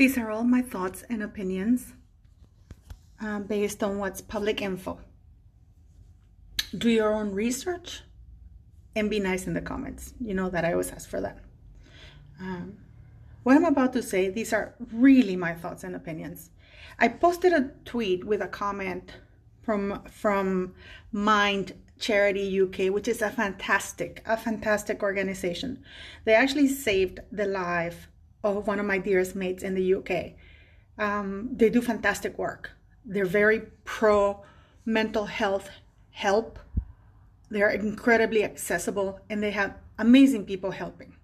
These are all my thoughts and opinions based on what's public info. Do your own research and be nice in the comments. You know that I always ask for that. What I'm about to say, these are really my thoughts and opinions. I posted a tweet with a comment from Mind Charity UK, which is a fantastic organization. They actually saved the life of one of my dearest mates in the UK. They do fantastic work. They're very pro mental health help. They're incredibly accessible and they have amazing people helping.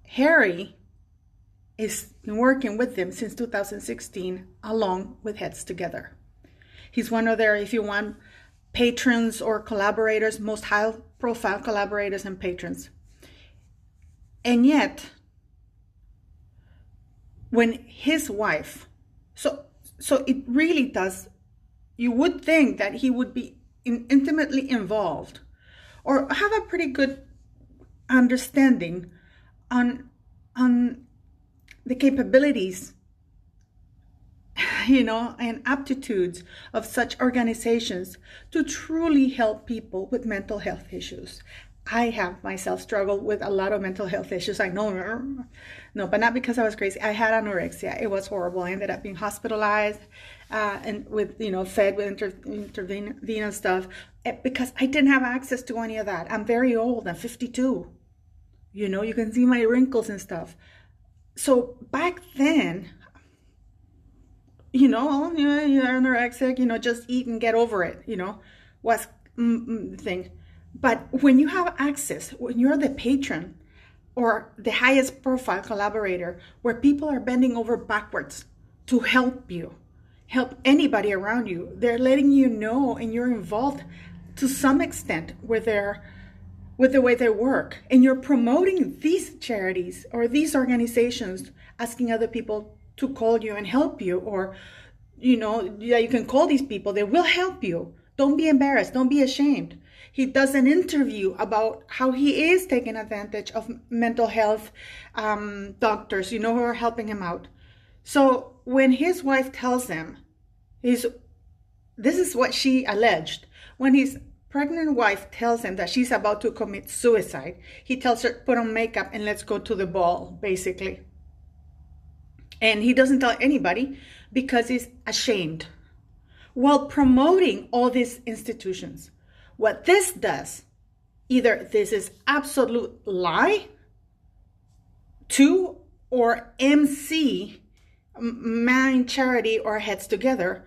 Harry is working with them since 2016 along with Heads Together. He's one of their, if you want, patrons or collaborators, most high profile collaborators and patrons. And yet, when his wife, so it really does, you would think that he would be intimately involved or have a pretty good understanding on the capabilities, and aptitudes of such organizations to truly help people with mental health issues. I have myself struggled with a lot of mental health issues. I know, no, but not because I was crazy. I had anorexia. It was horrible. I ended up being hospitalized and with, fed with intravenous stuff because I didn't have access to any of that. I'm very old. I'm 52. You can see my wrinkles and stuff. So back then, you're anorexic, just eat and get over it, was the thing. But when you have access, when you're the patron or the highest profile collaborator, where people are bending over backwards to help you, help anybody around you, they're letting you know and you're involved to some extent with the way they work. And you're promoting these charities or these organizations, asking other people to call you and help you, or, you can call these people, they will help you. Don't be embarrassed. Don't be ashamed. He does an interview about how he is taking advantage of mental health doctors, who are helping him out. So when his wife tells him, this is what she alleged. When his pregnant wife tells him that she's about to commit suicide, he tells her, put on makeup and let's go to the ball, basically. And he doesn't tell anybody because he's ashamed while promoting all these institutions. What this does, either this is absolute lie to or MC, Mind Charity or Heads Together,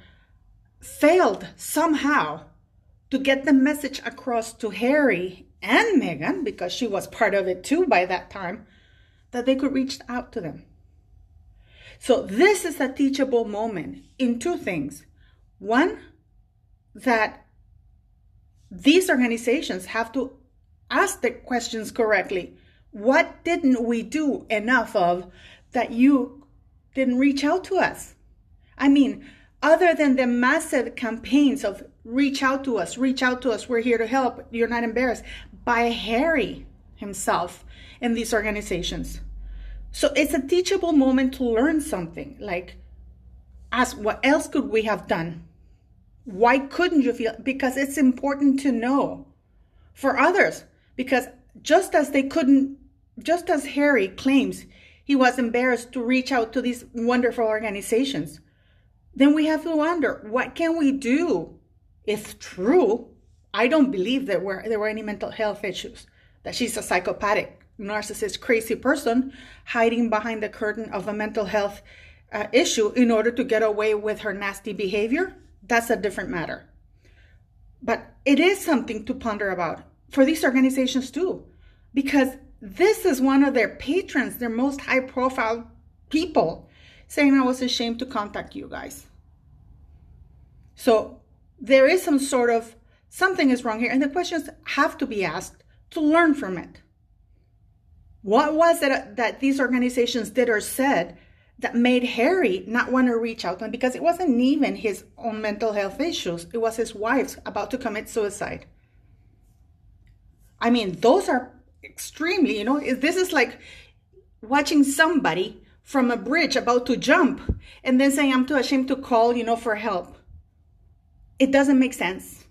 failed somehow to get the message across to Harry and Meghan, because she was part of it too by that time, that they could reach out to them. So this is a teachable moment in two things. One, that these organizations have to ask the questions correctly. What didn't we do enough of that you didn't reach out to us? I mean, other than the massive campaigns of reach out to us, we're here to help, you're not embarrassed, by Harry himself and these organizations. So it's a teachable moment to learn something, like, ask what else could we have done? Why couldn't you feel? Because it's important to know for others, because just as Harry claims he was embarrassed to reach out to these wonderful organizations, then we have to wonder, what can we do if true? I don't believe that there were any mental health issues, that she's a psychopathic, narcissist, crazy person hiding behind the curtain of a mental health issue in order to get away with her nasty behavior. That's a different matter. But it is something to ponder about for these organizations too, because this is one of their patrons, their most high profile people, saying, I was ashamed to contact you guys. So there is something is wrong here, and the questions have to be asked to learn from it. What was it that these organizations did or said that made Harry not want to reach out to him? Because it wasn't even his own mental health issues. It was his wife's about to commit suicide. I mean, those are extremely, this is like watching somebody from a bridge about to jump and then saying, I'm too ashamed to call, for help. It doesn't make sense.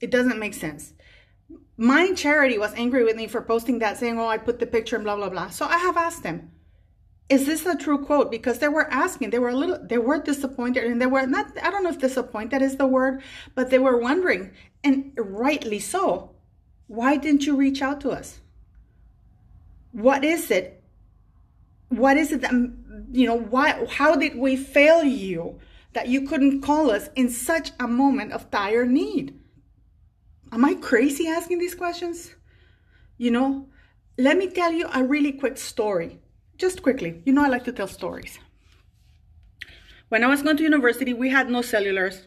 It doesn't make sense. My charity was angry with me for posting that, saying, I put the picture and blah, blah, blah. So I have asked them, is this a true quote? Because they were asking, they were disappointed, and they were not, I don't know if disappointed is the word, but they were wondering, and rightly so, why didn't you reach out to us? What is it? What is it that, how did we fail you that you couldn't call us in such a moment of dire need? Am I crazy asking these questions? Let me tell you a really quick story. Just quickly. I like to tell stories. When I was going to university, we had no cellulars.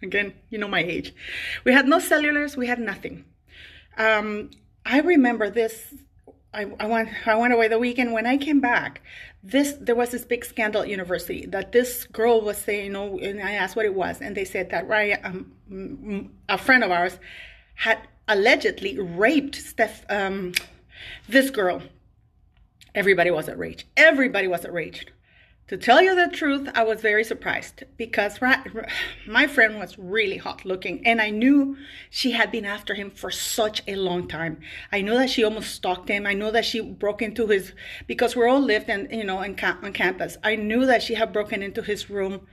Again, my age. We had no cellulars. We had nothing. I remember this. I went away the weekend. When I came back, there was this big scandal at university that this girl was saying, and I asked what it was, and they said that a friend of ours had allegedly raped this girl. Everybody was outraged. Everybody was outraged. To tell you the truth, I was very surprised because my friend was really hot looking, and I knew she had been after him for such a long time. I knew that she almost stalked him. I knew that she broke into because we all lived on campus. I knew that she had broken into his room.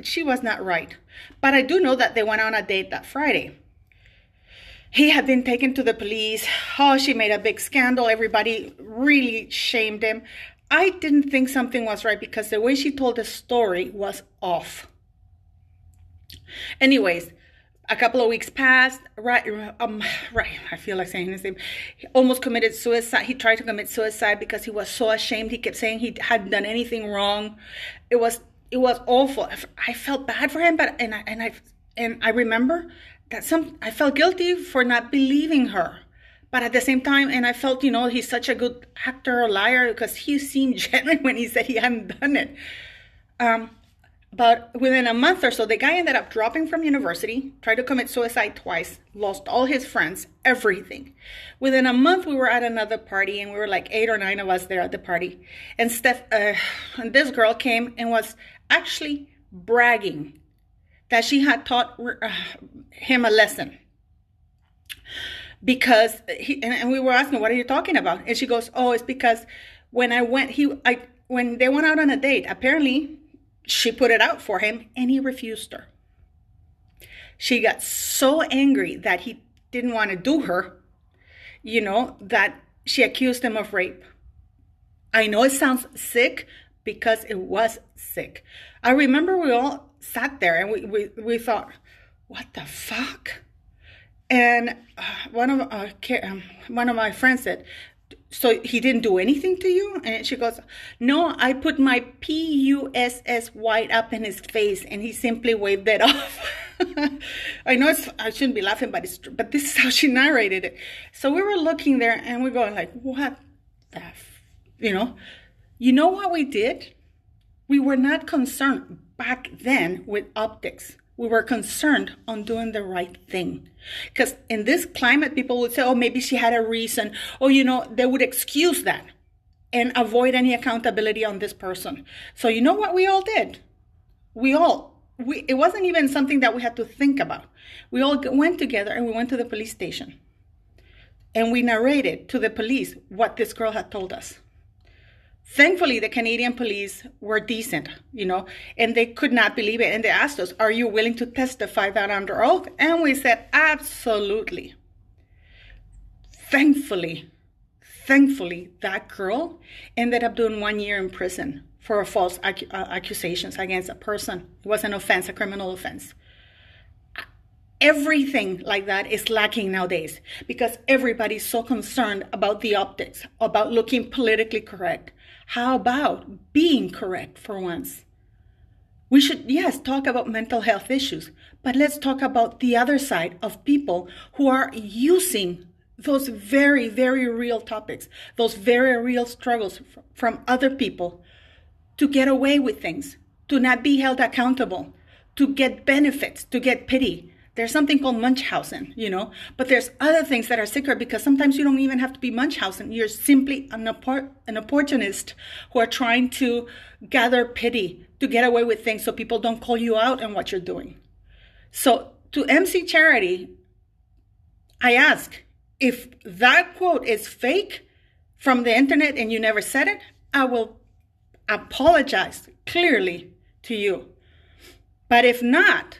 She was not right. But I do know that they went on a date that Friday. He had been taken to the police. She made a big scandal. Everybody really shamed him. I didn't think something was right because the way she told the story was off. Anyways, a couple of weeks passed. Right. I feel like saying his name. He almost committed suicide. He tried to commit suicide because he was so ashamed. He kept saying he hadn't done anything wrong. It was awful. I felt bad for him, but I remember that I felt guilty for not believing her. But at the same time, and I felt, he's such a good actor or liar because he seemed genuine when he said he hadn't done it. But within a month or so, the guy ended up dropping from university, tried to commit suicide twice, lost all his friends, everything. Within a month, we were at another party, and we were like 8 or 9 of us there at the party. And and this girl came and was actually bragging that she had taught him a lesson. Because and we were asking, what are you talking about? And she goes, it's because when when they went out on a date, apparently she put it out for him and he refused her. She got so angry that he didn't want to do her, that she accused him of rape. I know it sounds sick because it was sick. I remember we all sat there and we thought, what the fuck? And one of my friends said, so he didn't do anything to you? And she goes, no, I put my PUSS white up in his face and he simply waved it off. I know I shouldn't be laughing, but this is how she narrated it. So we were looking there and we're going like, what the you know what we did? We were not concerned back then with optics. We were concerned on doing the right thing. Because in this climate, people would say, maybe she had a reason. They would excuse that and avoid any accountability on this person. So you know what we all did? It wasn't even something that we had to think about. We all went together and we went to the police station. And we narrated to the police what this girl had told us. Thankfully, the Canadian police were decent, and they could not believe it. And they asked us, are you willing to testify that under oath? And we said, absolutely. Thankfully, that girl ended up doing 1 year in prison for false accusations against a person. It was an offense, a criminal offense. Everything like that is lacking nowadays because everybody's so concerned about the optics, about looking politically correct. How about being correct for once? We should, yes, talk about mental health issues, but let's talk about the other side of people who are using those very, very real topics, those very real struggles from other people to get away with things, to not be held accountable, to get benefits, to get pity. There's something called Munchausen, you know, but there's other things that are sicker because sometimes you don't even have to be Munchausen. You're simply an opportunist who are trying to gather pity to get away with things so people don't call you out on what you're doing. So to MC Charity, I ask, if that quote is fake from the internet and you never said it, I will apologize clearly to you. But if not,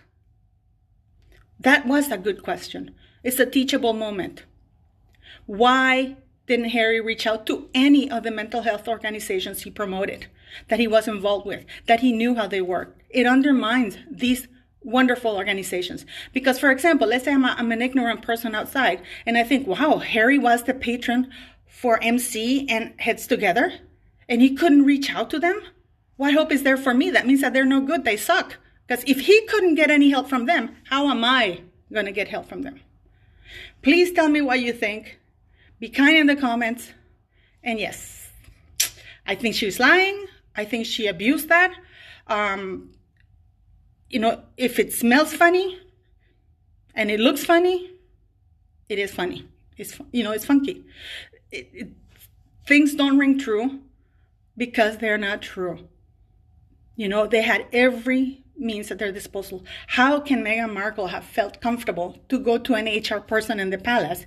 that was a good question. It's a teachable moment. Why didn't Harry reach out to any of the mental health organizations he promoted, that he was involved with, that he knew how they worked? It undermines these wonderful organizations. Because, for example, let's say I'm an ignorant person outside, and I think, wow, Harry was the patron for MC and Heads Together, and he couldn't reach out to them? What hope is there for me? That means that they're no good, they suck. Because if he couldn't get any help from them, how am I going to get help from them? Please tell me what you think. Be kind in the comments. And yes, I think she's lying. I think she abused that. You know, if it smells funny and it looks funny, it is funny. It's, you know, it's funky. Things don't ring true because they're not true. You know, they had every means at their disposal. How can Meghan Markle have felt comfortable to go to an HR person in the palace,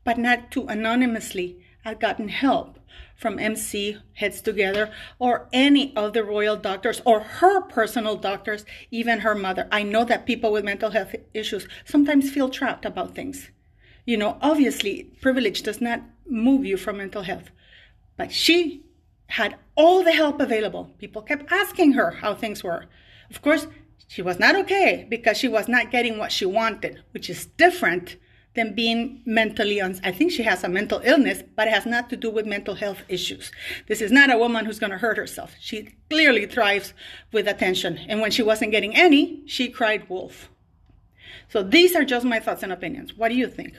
but not to anonymously have gotten help from MC, Heads Together, or any of the royal doctors, or her personal doctors, even her mother? I know that people with mental health issues sometimes feel trapped about things. You know, obviously, privilege does not move you from mental health. But she had all the help available. People kept asking her how things were. Of course, she was not okay because she was not getting what she wanted, which is different than being mentally I think she has a mental illness, but it has not to do with mental health issues. This is not a woman who's going to hurt herself. She clearly thrives with attention. And when she wasn't getting any, she cried wolf. So these are just my thoughts and opinions. What do you think?